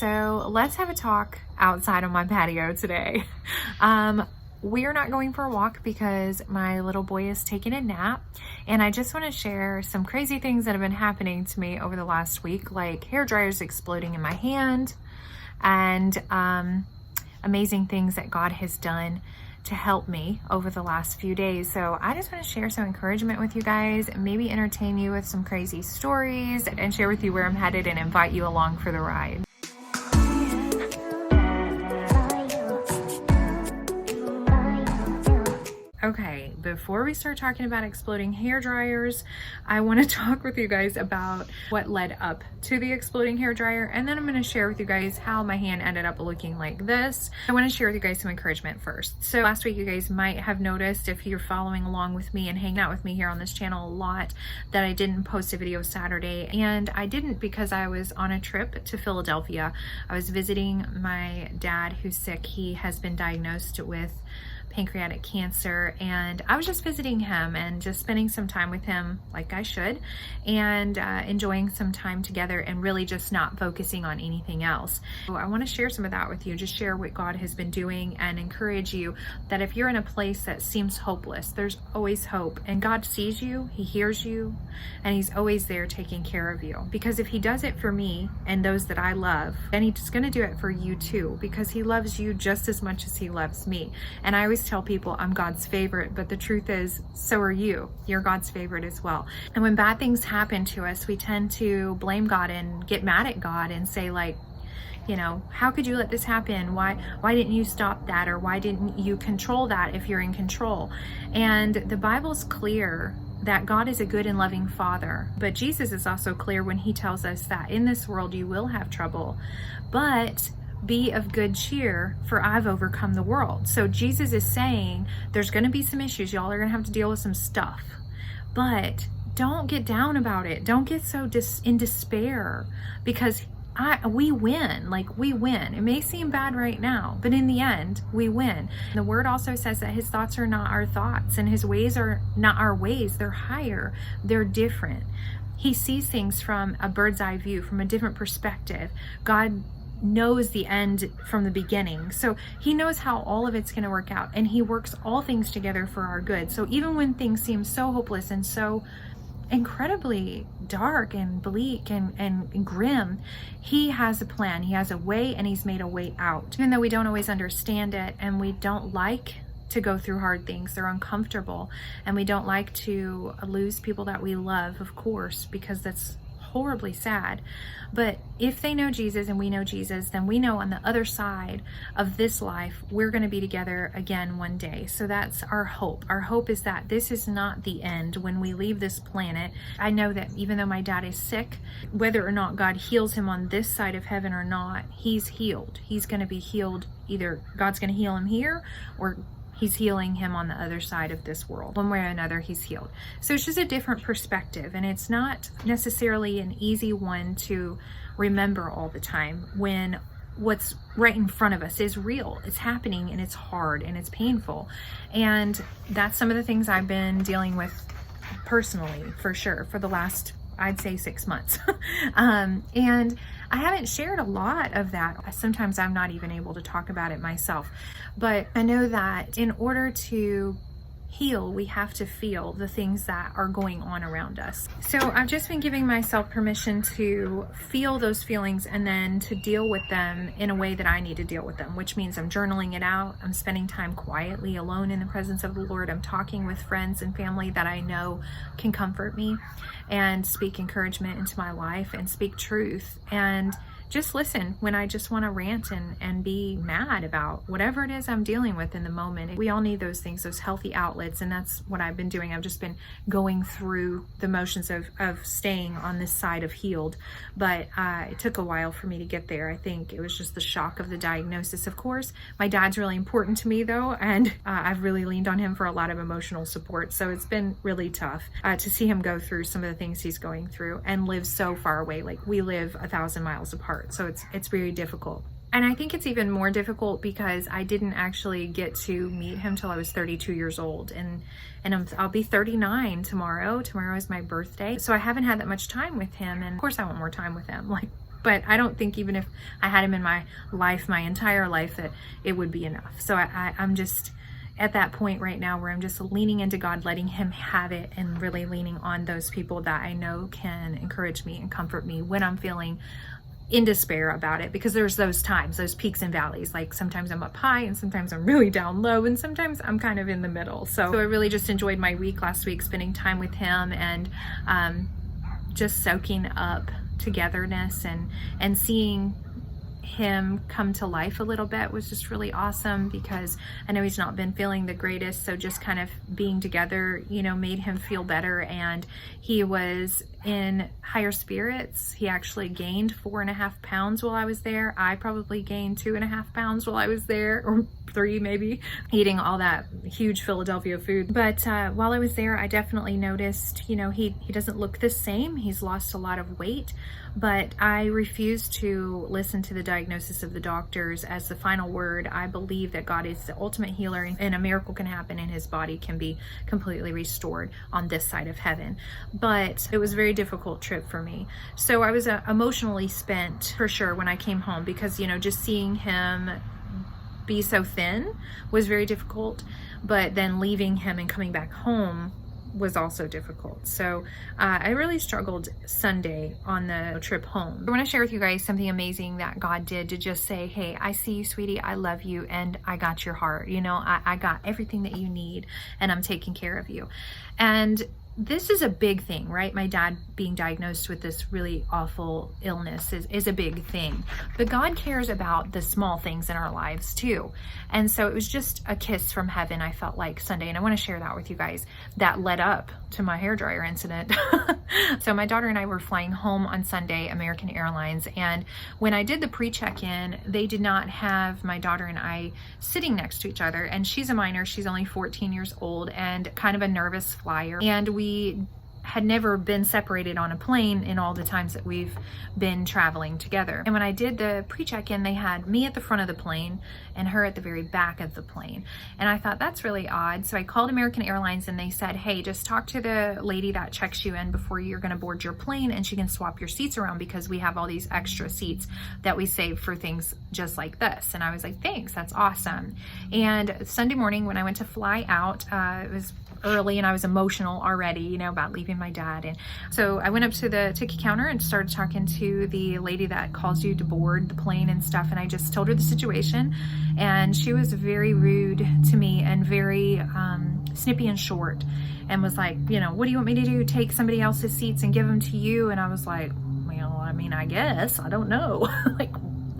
So let's have a talk outside on my patio today. We're not going for a walk because my little boy is taking a nap, and I just want to share some crazy things that have been happening to me over the last week, like hair dryers exploding in my hand and amazing things that God has done to help me over the last few days. So I just want to share some encouragement with you guys, maybe entertain you with some crazy stories, and share with you where I'm headed and invite you along for the ride. Okay, before we start talking about exploding hair dryers, I want to talk with you guys about what led up to the exploding hair dryer, and then I'm going to share with you guys how my hand ended up looking like this. I want to share with you guys some encouragement first. So last week, you guys might have noticed, if you're following along with me and hanging out with me here on this channel a lot, that I didn't post a video Saturday, and I didn't because I was on a trip to Philadelphia. I was visiting my dad who's sick. He has been diagnosed with pancreatic cancer, and I was just visiting him and just spending some time with him like I should, and enjoying some time together and really just not focusing on anything else. So I want to share some of that with you, just share what God has been doing and encourage you that if you're in a place that seems hopeless, there's always hope, and God sees you, He hears you, and He's always there taking care of you. Because if He does it for me and those that I love, then He's going to do it for you too, because He loves you just as much as He loves me. And I always tell people I'm God's favorite, but the truth is, so are you. You're God's favorite as well. And when bad things happen to us, we tend to blame God and get mad at God and say, like, you know, how could you let this happen? Why didn't you stop that? Or why didn't you control that if you're in control? And the Bible's clear that God is a good and loving Father. But Jesus is also clear when He tells us that in this world you will have trouble, but be of good cheer, for I've overcome the world. So Jesus is saying there's going to be some issues. Y'all are going to have to deal with some stuff, but don't get down about it. Don't get so in despair, because we win. Like, we win. It may seem bad right now, but in the end, we win. The word also says that His thoughts are not our thoughts, and His ways are not our ways. They're higher. They're different. He sees things from a bird's eye view, from a different perspective. God knows the end from the beginning. So He knows how all of it's going to work out, and He works all things together for our good. So even when things seem so hopeless and so incredibly dark and bleak and grim, He has a plan. He has a way, and He's made a way out. Even though we don't always understand it, and we don't like to go through hard things, they're uncomfortable, and we don't like to lose people that we love, of course, because that's horribly sad. But if they know Jesus and we know Jesus, then we know on the other side of this life, we're going to be together again one day. So that's our hope. Our hope is that this is not the end when we leave this planet. I know that even though my dad is sick, whether or not God heals him on this side of heaven or not, he's healed. He's going to be healed. Either God's going to heal him here, or He's healing him on the other side of this world. One way or another, he's healed. So it's just a different perspective, and it's not necessarily an easy one to remember all the time when what's right in front of us is real. It's happening, and it's hard, and it's painful. And that's some of the things I've been dealing with personally, for sure, for the last, I'd say, 6 months. And I haven't shared a lot of that. Sometimes I'm not even able to talk about it myself. But I know that in order to heal, we have to feel the things that are going on around us. So I've just been giving myself permission to feel those feelings and then to deal with them in a way that I need to deal with them, which means I'm journaling it out. I'm spending time quietly alone in the presence of the Lord. I'm talking with friends and family that I know can comfort me and speak encouragement into my life and speak truth, and just listen when I just want to rant and be mad about whatever it is I'm dealing with in the moment. We all need those things, those healthy outlets, and that's what I've been doing. I've just been going through the motions of staying on this side of healed, but it took a while for me to get there. I think it was just the shock of the diagnosis, of course. My dad's really important to me, though, and I've really leaned on him for a lot of emotional support, so it's been really tough to see him go through some of the things he's going through and live so far away. Like, we live 1,000 miles apart. So it's very difficult. And I think it's even more difficult because I didn't actually get to meet him till I was 32 years old. And I'll be 39 tomorrow. Tomorrow is my birthday. So I haven't had that much time with him. And of course I want more time with him. Like, but I don't think even if I had him in my life, my entire life, that it would be enough. So I'm just at that point right now where I'm just leaning into God, letting him have it, and really leaning on those people that I know can encourage me and comfort me when I'm feeling in despair about it, because there's those times, those peaks and valleys. Like sometimes I'm up high and sometimes I'm really down low, and sometimes I'm kind of in the middle. So I really just enjoyed my week last week, spending time with him and just soaking up togetherness and seeing him come to life a little bit was just really awesome, because I know he's not been feeling the greatest. So just kind of being together, you know, made him feel better, and he was in higher spirits. He actually gained 4.5 pounds while I was there. I probably gained 2.5 pounds while I was there, or 3 maybe, eating all that huge Philadelphia food. But while I was there, I definitely noticed, you know, he doesn't look the same. He's lost a lot of weight, but I refuse to listen to the diagnosis of the doctors as the final word. I believe that God is the ultimate healer, and a miracle can happen and his body can be completely restored on this side of heaven. But it was a very difficult trip for me. So I was emotionally spent for sure when I came home, because, you know, just seeing him be so thin was very difficult, but then leaving him and coming back home was also difficult. So I really struggled Sunday on the trip home. I want to share with you guys something amazing that God did to just say, hey, I see you, sweetie, I love you, and I got your heart. You know, I got everything that you need, and I'm taking care of you. And this is a big thing, right? My dad being diagnosed with this really awful illness is a big thing. But God cares about the small things in our lives too. And so it was just a kiss from heaven, I felt like, Sunday. And I want to share that with you guys. That led up to my hairdryer incident. So my daughter and I were flying home on Sunday, American Airlines. And when I did the pre-check-in, they did not have my daughter and I sitting next to each other. And she's a minor. She's only 14 years old and kind of a nervous flyer. And we had never been separated on a plane in all the times that we've been traveling together. And when I did the pre-check-in, they had me at the front of the plane and her at the very back of the plane. And I thought, that's really odd. So I called American Airlines and they said, hey, just talk to the lady that checks you in before you're gonna board your plane, and she can swap your seats around, because we have all these extra seats that we save for things just like this. And I was like, thanks, that's awesome. And Sunday morning when I went to fly out, it was early and I was emotional already, you know, about leaving my dad. And so I went up to the ticket counter and started talking to the lady that calls you to board the plane and stuff. And I just told her the situation, and she was very rude to me and very snippy and short, and was like, you know, what do you want me to do? Take somebody else's seats and give them to you? And I was like, well, I mean, I guess, I don't know. Like,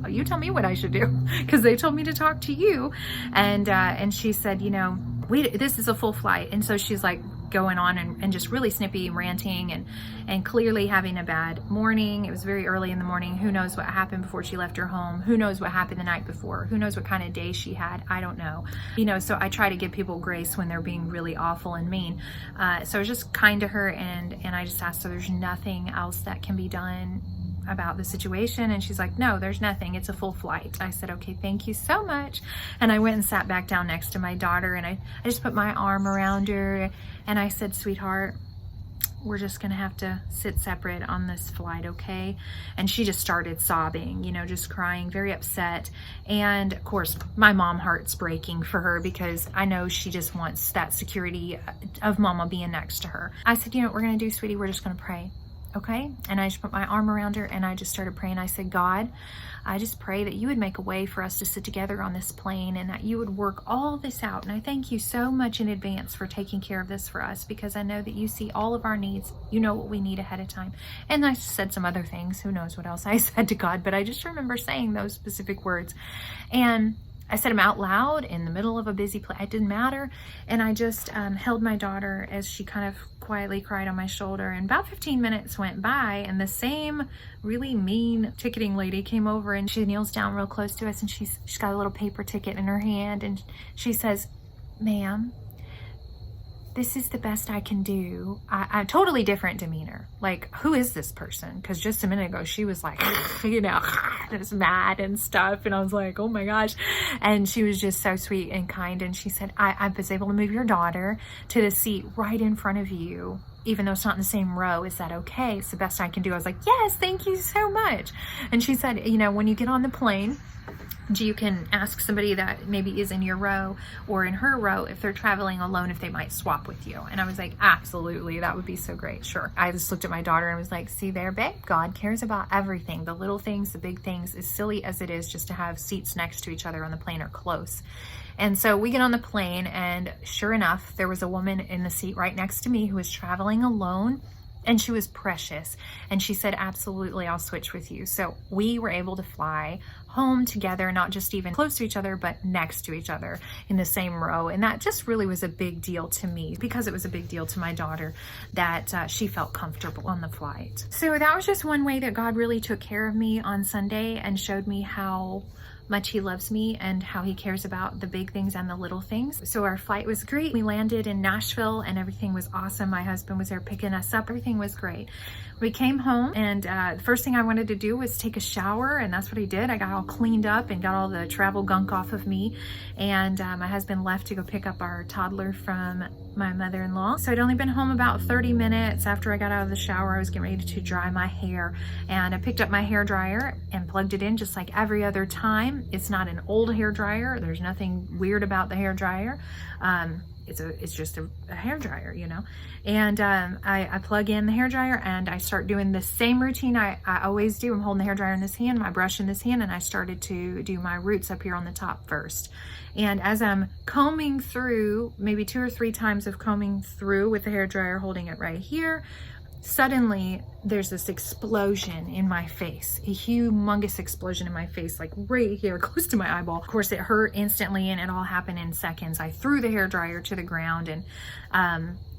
you tell me what I should do, because they told me to talk to you. And she said, you know, this is a full flight. And so she's like going on and just really snippy and ranting and clearly having a bad morning. It was very early in the morning. Who knows what happened before she left her home? Who knows what happened the night before? Who knows what kind of day she had? I don't know. You know, so I try to give people grace when they're being really awful and mean. So I was just kind to her, and I just asked her, there's nothing else that can be done about the situation? And she's like, no, there's nothing, it's a full flight. I said, okay, thank you so much. And I went and sat back down next to my daughter, and I just put my arm around her, and I said, sweetheart, we're just gonna have to sit separate on this flight, okay? And she just started sobbing, you know, just crying, very upset. And of course, my mom heart's breaking for her, because I know she just wants that security of mama being next to her. I said, you know what we're gonna do, sweetie? We're just gonna pray. Okay? And I just put my arm around her and I just started praying. I said, God, I just pray that you would make a way for us to sit together on this plane, and that you would work all this out. And I thank you so much in advance for taking care of this for us, because I know that you see all of our needs. You know what we need ahead of time. And I said some other things. Who knows what else I said to God, but I just remember saying those specific words. And I said them out loud in the middle of a busy place. It didn't matter. And I just held my daughter as she kind of quietly cried on my shoulder. And about 15 minutes went by, and the same really mean ticketing lady came over, and she kneels down real close to us, and she's got a little paper ticket in her hand, and she says, ma'am, this is the best I can do. I totally different demeanor. Like, who is this person? Because just a minute ago, she was like, you know, just mad and stuff. And I was like, oh my gosh. And she was just so sweet and kind. And she said, I was able to move your daughter to the seat right in front of you even though it's not in the same row, is that okay? It's the best I can do. I was like, yes, thank you so much. And she said, you know, when you get on the plane, you can ask somebody that maybe is in your row or in her row if they're traveling alone, if they might swap with you. And I was like, absolutely, that would be so great. Sure. I just looked at my daughter and was like, see there, babe, God cares about everything. The little things, the big things, as silly as it is just to have seats next to each other on the plane or close. And so we get on the plane, and sure enough, there was a woman in the seat right next to me who was traveling alone. And she was precious. And she said, absolutely, I'll switch with you. So we were able to fly home together, not just even close to each other, but next to each other in the same row. And that just really was a big deal to me, because it was a big deal to my daughter that she felt comfortable on the flight. So that was just one way that God really took care of me on Sunday and showed me how much he loves me and how he cares about the big things and the little things. So our flight was great. We landed in Nashville and everything was awesome. My husband was there picking us up. Everything was great. We came home, and the first thing I wanted to do was take a shower, and that's what I did. I got all cleaned up and got all the travel gunk off of me, and my husband left to go pick up our toddler from my mother-in-law. So I'd only been home about 30 minutes after I got out of the shower. I was getting ready to dry my hair, and I picked up my hair dryer and plugged it in just like every other time. It's not an old hair dryer. There's nothing weird about the hair dryer. It's just a hair dryer, you know. And I plug in the hair dryer and I start doing the same routine I always do. I'm holding the hair dryer in this hand, my brush in this hand, and I started to do my roots up here on the top first. And as I'm combing through, maybe 2 or 3 times of combing through with the hair dryer, holding it right here, suddenly there's this explosion in my face, a humongous explosion in my face, like right here, close to my eyeball. Of course, it hurt instantly, and it all happened in seconds. I threw the hair dryer to the ground, and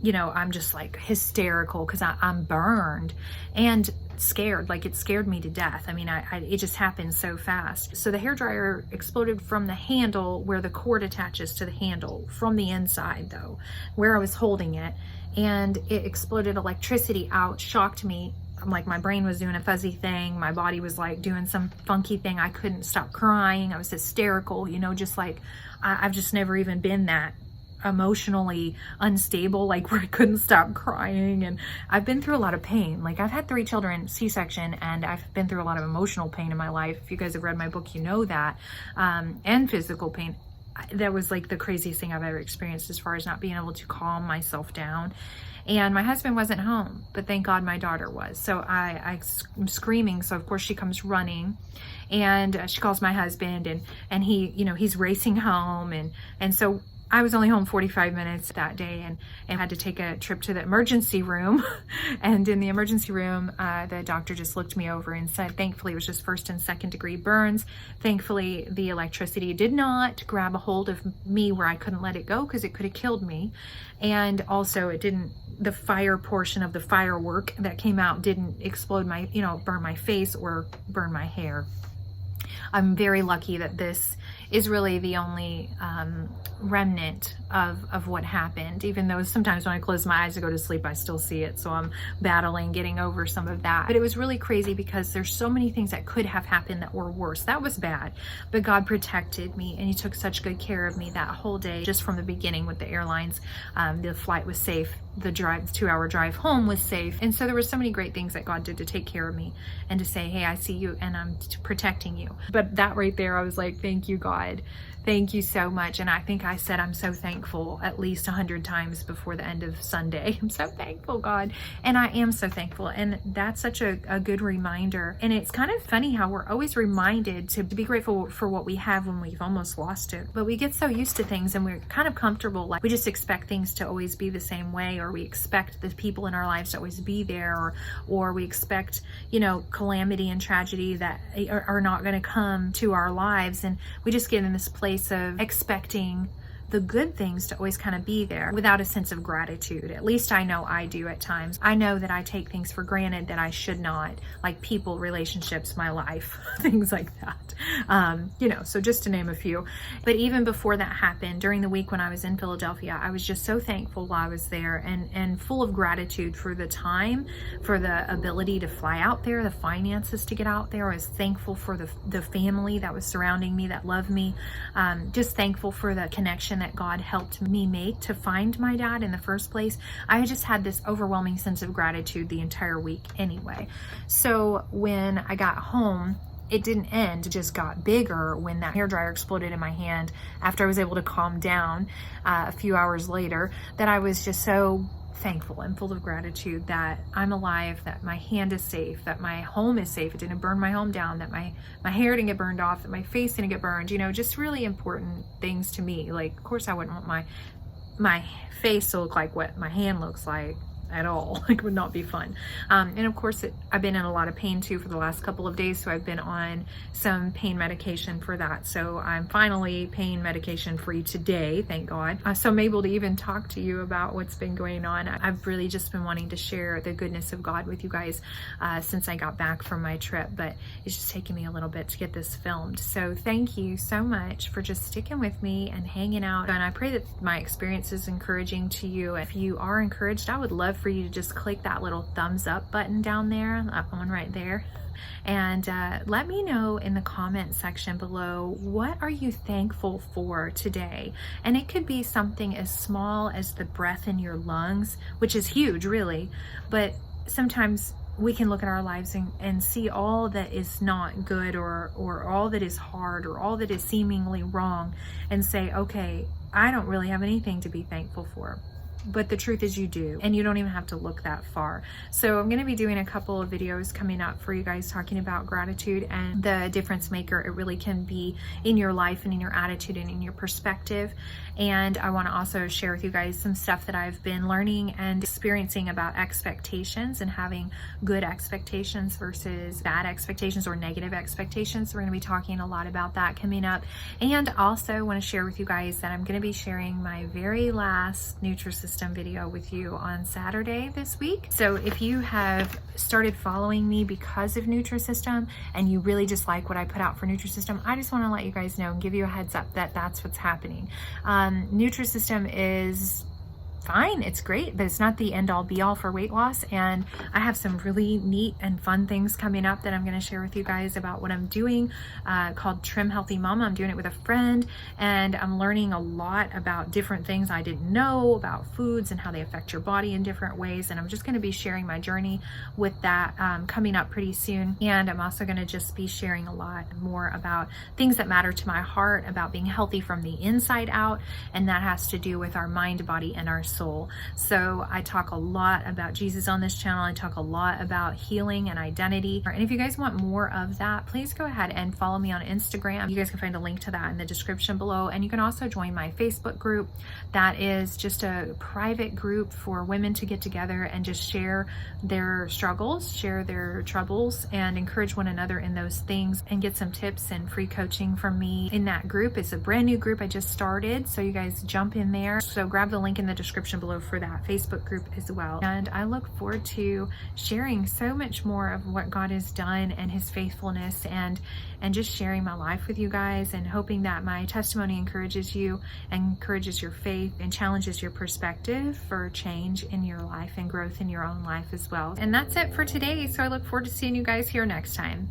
you know, I'm just like hysterical because I'm burned and scared. Like, it scared me to death. I mean, it just happened so fast. So the hair dryer exploded from the handle where the cord attaches to the handle, from the inside though, where I was holding it. And it exploded electricity out, shocked me. Like, my brain was doing a fuzzy thing. My body was like doing some funky thing. I couldn't stop crying. I was hysterical, you know, just like, I've just never even been that emotionally unstable, like where I couldn't stop crying. And I've been through a lot of pain. Like, I've had 3 children, C-section, and I've been through a lot of emotional pain in my life. If you guys have read my book, you know that, and physical pain. That was like the craziest thing I've ever experienced, as far as not being able to calm myself down. And my husband wasn't home, but thank God my daughter was. So I'm screaming. So of course she comes running, and she calls my husband, and he, you know, he's racing home. And so I was only home 45 minutes that day, and had to take a trip to the emergency room. And in the emergency room, the doctor just looked me over and said, thankfully it was just 1st and 2nd degree burns. Thankfully the electricity did not grab a hold of me where I couldn't let it go, because it could have killed me. And also it didn't, the fire portion of the firework that came out didn't explode my, you know, burn my face or burn my hair. I'm very lucky that this is really the only remnant of what happened, even though sometimes when I close my eyes to go to sleep, I still see it. So I'm battling getting over some of that. But it was really crazy because there's so many things that could have happened that were worse. That was bad, but God protected me, and he took such good care of me that whole day, just from the beginning with the airlines. The flight was safe. The 2-hour drive home was safe. And so there were so many great things that God did to take care of me and to say, hey, I see you and I'm protecting you. But that right there, I was like, thank you, God. Thank you so much. And I think I said, I'm so thankful at least 100 times before the end of Sunday. I'm so thankful, God. And I am so thankful. And that's such a good reminder. And it's kind of funny how we're always reminded to be grateful for what we have when we've almost lost it. But we get so used to things and we're kind of comfortable. Like, we just expect things to always be the same way, or we expect the people in our lives to always be there, or we expect, you know, calamity and tragedy that are not going to come to our lives. And we just get in this place of expecting the good things to always kind of be there without a sense of gratitude. At least I know I do at times. I know that I take things for granted that I should not, like people, relationships, my life, things like that. You know, so just to name a few. But even before that happened, during the week when I was in Philadelphia, I was just so thankful while I was there, and full of gratitude for the time, for the ability to fly out there, the finances to get out there. I was thankful for the family that was surrounding me, that loved me. Just thankful for the connection that God helped me make to find my dad in the first place. I just had this overwhelming sense of gratitude the entire week anyway. So when I got home, it didn't end, it just got bigger when that hairdryer exploded in my hand after I was able to calm down a few hours later, that I was just so thankful and full of gratitude that I'm alive, that my hand is safe, that my home is safe, it didn't burn my home down, that my hair didn't get burned off, that my face didn't get burned, you know, just really important things to me. Like, of course I wouldn't want my face to look like what my hand looks like at all. Like, would not be fun. And of course I've been in a lot of pain too for the last couple of days, so I've been on some pain medication for that. So I'm finally pain medication free today, thank God. So I'm able to even talk to you about what's been going on. I've really just been wanting to share the goodness of God with you guys since I got back from my trip, but it's just taken me a little bit to get this filmed. So thank you so much for just sticking with me and hanging out, and I pray that my experience is encouraging to you. If you are encouraged, I would love for you to just click that little thumbs up button down there, that one right there, and let me know in the comment section below, what are you thankful for today? And it could be something as small as the breath in your lungs, which is huge really, but sometimes we can look at our lives and see all that is not good, or all that is hard, or all that is seemingly wrong, and say, okay, I don't really have anything to be thankful for. But the truth is you do, and you don't even have to look that far. So I'm going to be doing a couple of videos coming up for you guys talking about gratitude and the difference maker it really can be in your life and in your attitude and in your perspective. And I want to also share with you guys some stuff that I've been learning and experiencing about expectations, and having good expectations versus bad expectations or negative expectations. So we're going to be talking a lot about that coming up. And also want to share with you guys that I'm going to be sharing my very last Nutrisystem video with you on Saturday this week. So if you have started following me because of Nutrisystem and you really just like what I put out for Nutrisystem, I just want to let you guys know and give you a heads up that that's what's happening. Nutrisystem is fine, it's great, but it's not the end all be all for weight loss. And I have some really neat and fun things coming up that I'm going to share with you guys about what I'm doing called Trim Healthy Mama. I'm doing it with a friend, and I'm learning a lot about different things I didn't know about foods and how they affect your body in different ways. And I'm just going to be sharing my journey with that coming up pretty soon. And I'm also going to just be sharing a lot more about things that matter to my heart, about being healthy from the inside out, and that has to do with our mind, body, and our soul. So I talk a lot about Jesus on this channel. I talk a lot about healing and identity. And if you guys want more of that, please go ahead and follow me on Instagram. You guys can find a link to that in the description below. And you can also join my Facebook group. That is just a private group for women to get together and just share their struggles, share their troubles, and encourage one another in those things, and get some tips and free coaching from me in that group. It's a brand new group I just started, so you guys jump in there. So grab the link in the description below for that Facebook group as well. And I look forward to sharing so much more of what God has done and his faithfulness, and just sharing my life with you guys, and hoping that my testimony encourages you, and encourages your faith, and challenges your perspective for change in your life and growth in your own life as well. And that's it for today. So I look forward to seeing you guys here next time.